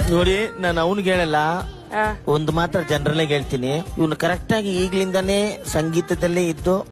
ನೋಡಿ ನಾನು ಅವನಿಗೆ ಹೇಳಲ್ಲ, ಆ, ಒಂದು ಮಾತ್ರ ಜನರಲ್ ಆಗಿ ಹೇಳ್ತೀನಿ, ಇವನು ಕರೆಕ್ಟ್ ಆಗಿ ಈಗ್ಲಿಂದಾನೇ ಸಂಗೀತದಲ್ಲೇ ಇದ್ದು